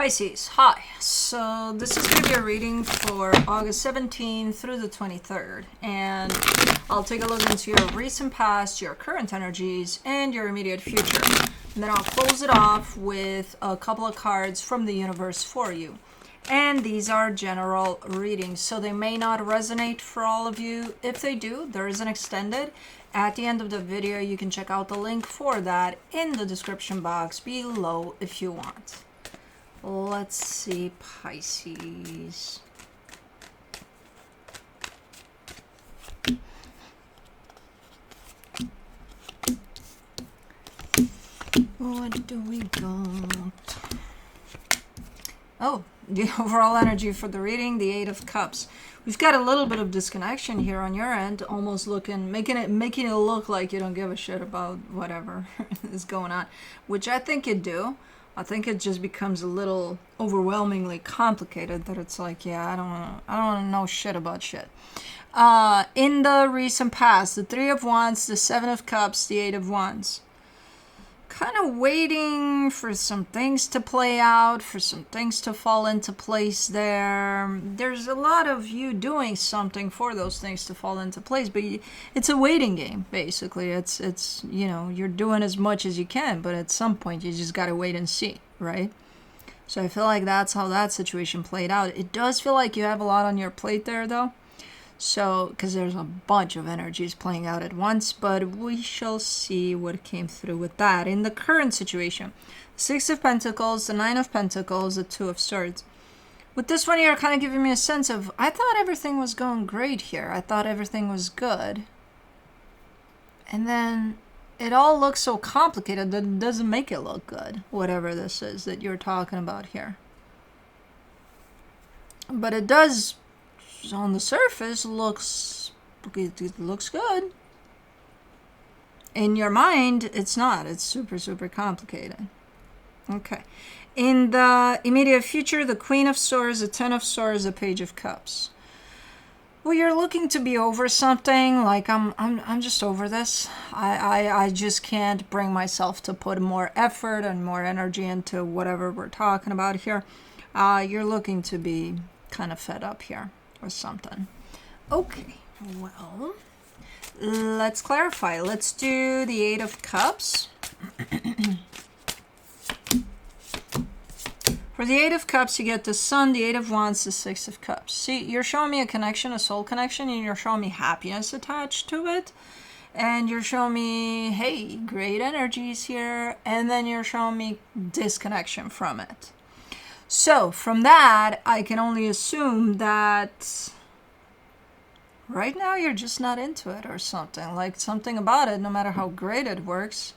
Pisces, hi. So this is going to be a reading for August 17th through the 23rd. And I'll take a look into your recent past, your current energies, and your immediate future. And then I'll close it off with a couple of cards from the universe for you. And these are general readings, so they may not resonate for all of you. If they do, there is an extended. At the end of the video, you can check out the link for that in the description box below if you want. Let's see, Pisces. What do we got? Oh, the overall energy for the reading, the Eight of Cups. We've got a little bit of disconnection here on your end, almost making it look like you don't give a shit about whatever is going on, which I think you do. I think it just becomes a little overwhelmingly complicated that it's like, yeah, I don't want to know shit about shit. In the recent past, the Three of Wands, the Seven of Cups, the Eight of Wands. Kind of waiting for some things to play out, for some things to fall into place there. There's a lot of you doing something for those things to fall into place, but it's a waiting game, basically. It's you know, you're doing as much as you can, but at some point you just got to wait and see, right? So I feel like that's how that situation played out. It does feel like you have a lot on your plate there, though. So, because there's a bunch of energies playing out at once, but we shall see what came through with that. In the current situation, Six of Pentacles, the Nine of Pentacles, the Two of Swords. With this one here, kind of giving me a sense of, I thought everything was going great here. I thought everything was good. And then it all looks so complicated that it doesn't make it look good, whatever this is that you're talking about here. But it does, on the surface, it looks good. In your mind, it's not. It's super, super complicated. Okay. In the immediate future, the Queen of Swords, the Ten of Swords, the Page of Cups. Well, you're looking to be over something. Like, I'm just over this. I just can't bring myself to put more effort and more energy into whatever we're talking about here. You're looking to be kind of fed up here or something. Okay, well, let's clarify. Let's do the Eight of Cups. For the Eight of Cups, you get the Sun, the Eight of Wands, the Six of Cups. See, you're showing me a connection, a soul connection, and you're showing me happiness attached to it. And you're showing me, hey, great energies here. And then you're showing me disconnection from it. So, from that, I can only assume that right now you're just not into it or something. Like, something about it, no matter how great it works.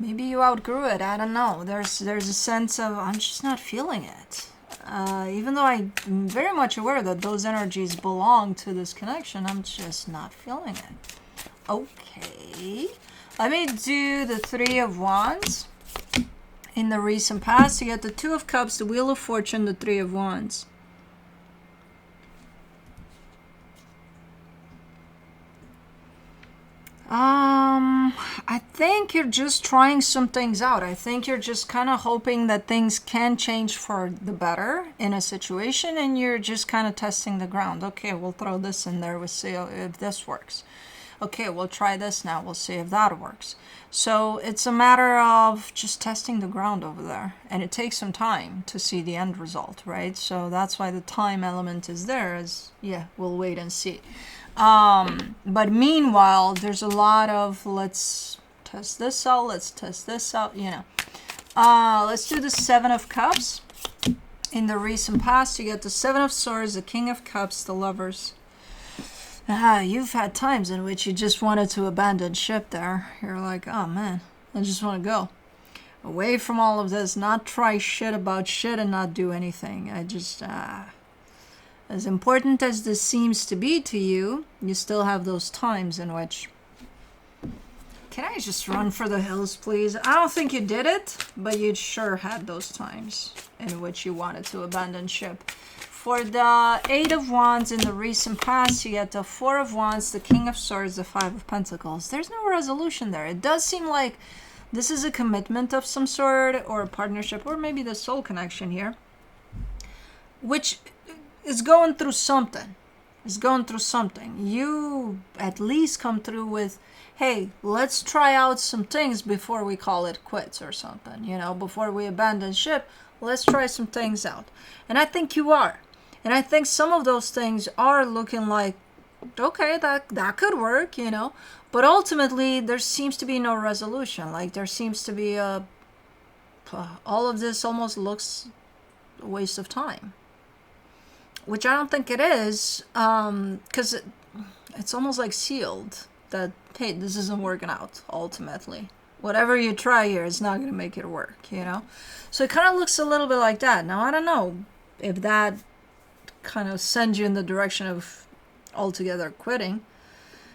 Maybe you outgrew it. I don't know. There's a sense of, I'm just not feeling it. Even though I'm very much aware that those energies belong to this connection, I'm just not feeling it. Okay. Let me do the Three of Wands. In the recent past, you get the Two of Cups, the Wheel of Fortune, the Three of Wands. I think you're just trying some things out. I think you're just kind of hoping that things can change for the better in a situation, and you're just kind of testing the ground. Okay, we'll throw this in there. We'll see if this works. Okay, we'll try this now. We'll see if that works. So it's a matter of just testing the ground over there. And it takes some time to see the end result, right? So that's why the time element is there. Is, yeah, we'll wait and see. But meanwhile, there's a lot of, let's test this out. Let's test this out, you know. Let's do the Seven of Cups. In the recent past, you get the Seven of Swords, the King of Cups, the Lovers. You've had times in which you just wanted to abandon ship there. You're like, oh man, I just want to go away from all of this, not try shit about shit and not do anything. I just, as important as this seems to be to you, you still have those times in which, can I just run for the hills, please? I don't think you did it, but you sure had those times in which you wanted to abandon ship. For the Eight of Wands in the recent past, you get the Four of Wands, the King of Swords, the Five of Pentacles. There's no resolution there. It does seem like This is a commitment of some sort, or a partnership, or maybe the soul connection here, which is going through something. You at least come through with, hey, let's try out some things before we call it quits or something, before we abandon ship. Let's try some things out. And I think you are. And I think some of those things are looking like, okay, that could work, but ultimately there seems to be no resolution. Like there seems to be all of this almost looks a waste of time, which I don't think it is, because it's almost like sealed that, hey, this isn't working out ultimately. Whatever you try here is not going to make it work, So it kind of looks a little bit like that. Now, I don't know if that kind of sends you in the direction of altogether quitting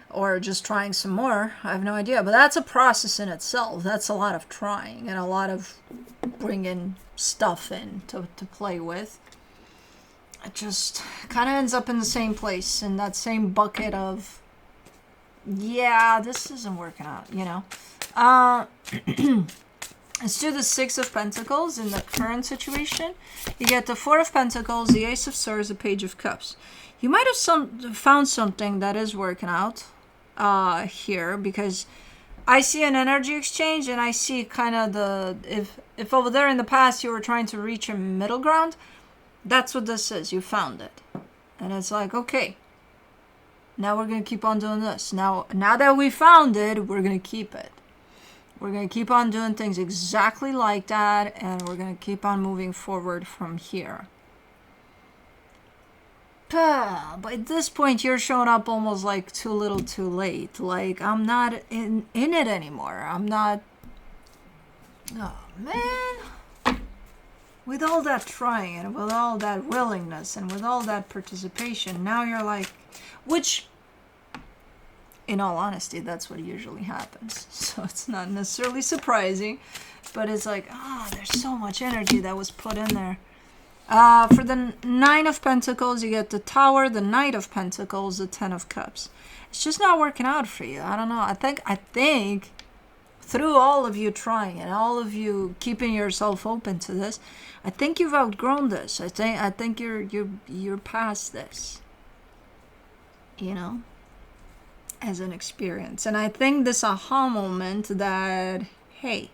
or just trying some more. I have no idea. But that's a process in itself. That's a lot of trying and a lot of bringing stuff in to play with. It just kind of ends up in the same place, in that same bucket of, yeah, this isn't working out, Let's do the Six of Pentacles in the current situation. You get the Four of Pentacles, the Ace of Swords, the Page of Cups. You might have found something that is working out here, because I see an energy exchange, and I see kind of if over there in the past you were trying to reach a middle ground, that's what this is. You found it. And it's like, okay, now we're going to keep on doing this. Now that we found it, we're going to keep it. We're going to keep on doing things exactly like that, and we're going to keep on moving forward from here. But at this point, you're showing up almost like too little too late. Like, I'm not in it anymore. I'm not... Oh, man. With all that trying, and with all that willingness, and with all that participation, now you're like... Which... In all honesty, that's what usually happens. So it's not necessarily surprising, but it's like, there's so much energy that was put in there. For the Nine of Pentacles, you get the Tower, the Knight of Pentacles, the Ten of Cups. It's just not working out for you. I don't know. I think through all of you trying and all of you keeping yourself open to this, I think you've outgrown this. I think you're past this. As an experience. And I think this aha moment that, hey,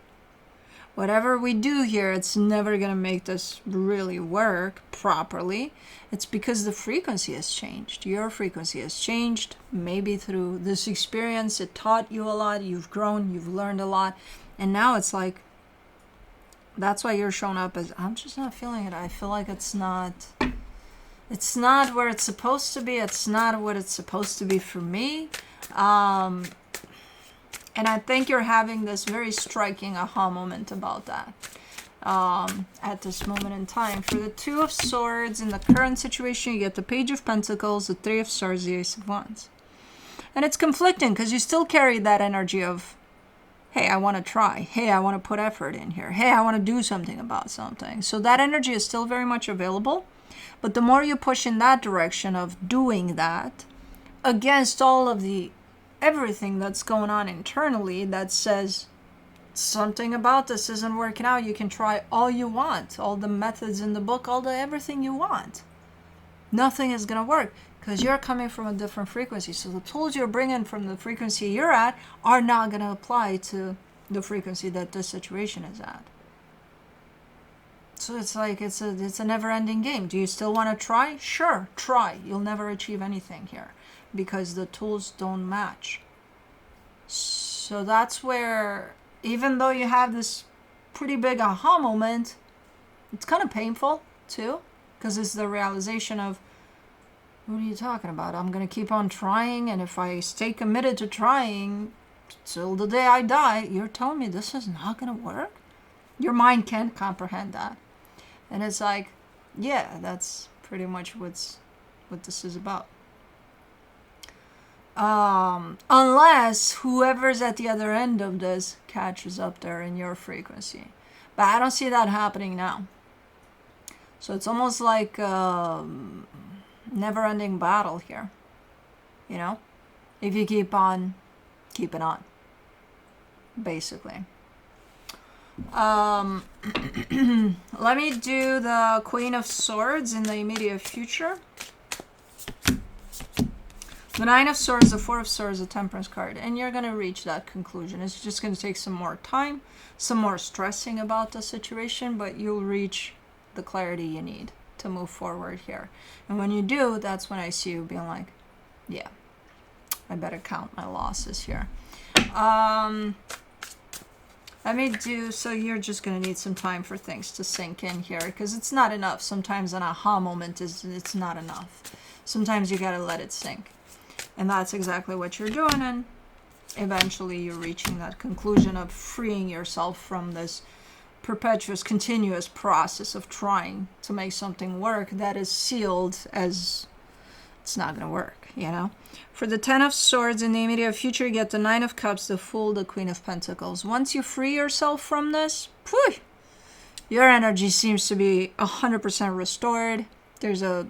whatever we do here, it's never going to make this really work properly. It's because the frequency has changed. Your frequency has changed. Maybe through this experience, it taught you a lot. You've grown. You've learned a lot. And now it's like, that's why you're showing up as, I'm just not feeling it. I feel like it's not where it's supposed to be. It's not what it's supposed to be for me. And I think you're having this very striking aha moment about that at this moment in time. For the Two of Swords, in the current situation, you get the Page of Pentacles, the Three of Swords, the Ace of Wands. And it's conflicting because you still carry that energy of, hey, I want to try. Hey, I want to put effort in here. Hey, I want to do something about something. So that energy is still very much available. But the more you push in that direction of doing that, against all of everything that's going on internally that says something about this isn't working out, you can try all you want, all the methods in the book, everything you want. Nothing is going to work because you're coming from a different frequency. So the tools you're bringing from the frequency you're at are not going to apply to the frequency that this situation is at. So it's like it's a never-ending game. Do you still want to try? Sure, try. You'll never achieve anything here because the tools don't match. So that's where, even though you have this pretty big aha moment, it's kind of painful too, because it's the realization of, what are you talking about? I'm going to keep on trying, and if I stay committed to trying till the day I die, you're telling me this is not going to work? Your mind can't comprehend that. And it's like, yeah, that's pretty much what this is about. Unless whoever's at the other end of this catches up there in your frequency. But I don't see that happening now. So it's almost like never-ending battle here. If you keep on keeping on. Basically. Let me do the Queen of Swords in the immediate future. The Nine of Swords, the Four of Swords, the Temperance card. And you're going to reach that conclusion. It's just going to take some more time, some more stressing about the situation, but you'll reach the clarity you need to move forward here. And when you do, that's when I see you being like, yeah, I better count my losses here. Let me do, so you're just going to need some time for things to sink in here, because it's not enough. Sometimes an aha moment it's not enough. Sometimes you got to let it sink. And that's exactly what you're doing, and eventually you're reaching that conclusion of freeing yourself from this perpetuous, continuous process of trying to make something work that is sealed as it's not going to work, you know? For the Ten of Swords in the immediate future, you get the Nine of Cups, the Fool, the Queen of Pentacles. Once you free yourself from this, whew, your energy seems to be 100% restored. There's a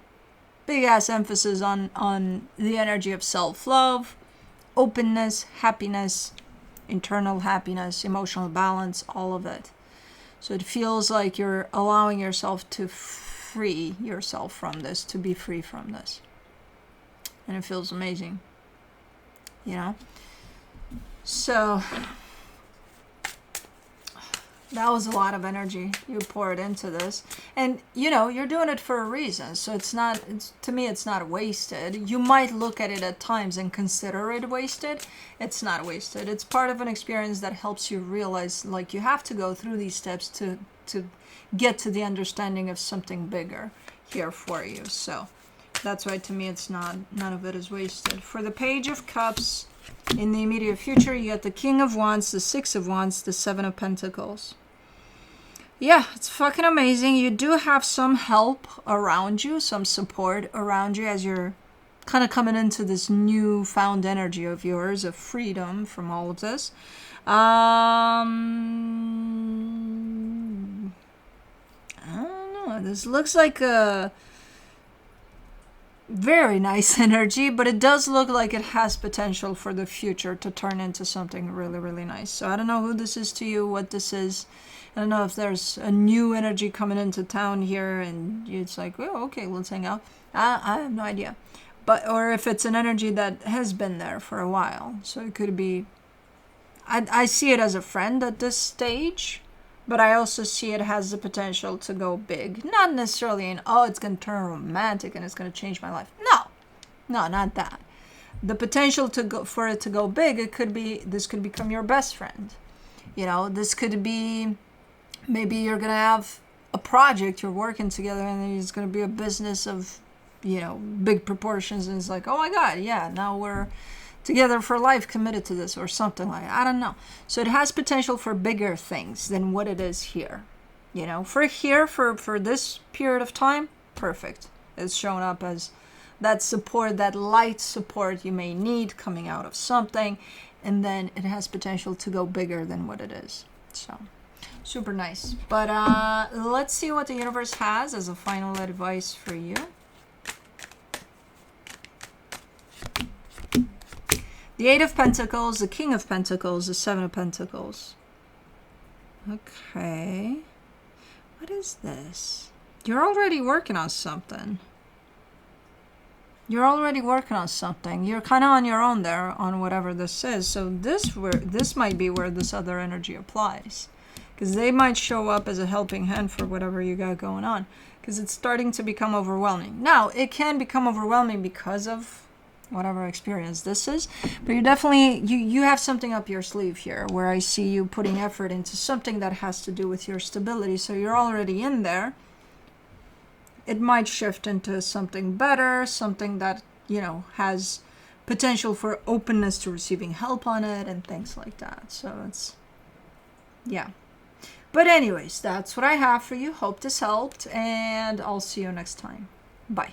big-ass emphasis on the energy of self-love, openness, happiness, internal happiness, emotional balance, all of it. So it feels like you're allowing yourself to free yourself from this, to be free from this. And it feels amazing, you know? So that was a lot of energy you poured into this. And, you know, you're doing it for a reason. So to me, it's not wasted. You might look at it at times and consider it wasted. It's not wasted. It's part of an experience that helps you realize, like, you have to go through these steps to get to the understanding of something bigger here for you. So that's why, to me, it's not, none of it is wasted. For the Page of Cups, in the immediate future, you get the King of Wands, the Six of Wands, the Seven of Pentacles. Yeah, it's fucking amazing. You do have some help around you, some support around you as you're kind of coming into this newfound energy of yours, of freedom from all of this. I don't know. This looks like a very nice energy, but it does look like it has potential for the future to turn into something really, really nice. So I don't know who this is to you, what this is. I don't know if there's a new energy coming into town here and it's like, oh, okay, let's hang out. I have no idea. But, or if it's an energy that has been there for a while. So it could be, I see it as a friend at this stage, but I also see it has the potential to go big. Not necessarily in, oh, it's going to turn romantic and it's going to change my life. No, not that. The potential to go, for it to go big, it could be, this could become your best friend. You know, this could be, maybe you're going to have a project you're working together and it's going to be a business of, you know, big proportions. And it's like, oh my God, yeah, now we're together for life, committed to this or something like that. I don't know. So it has potential for bigger things than what it is here. You know, for here, for this period of time, perfect. It's shown up as that support, that light support you may need coming out of something. And then it has potential to go bigger than what it is. So super nice. But let's see what the universe has as a final advice for you. The Eight of Pentacles, the King of Pentacles, the Seven of Pentacles. Okay. What is this? You're already working on something. You're already working on something. You're kind of on your own there on whatever this is. So this might be where this other energy applies. Because they might show up as a helping hand for whatever you got going on. Because it's starting to become overwhelming. Now, it can become overwhelming because of whatever experience this is, but you definitely, you have something up your sleeve here where I see you putting effort into something that has to do with your stability. So you're already in there. It might shift into something better, something that, you know, has potential for openness to receiving help on it and things like that. So it's, yeah. But anyways, that's what I have for you. Hope this helped, and I'll see you next time. Bye.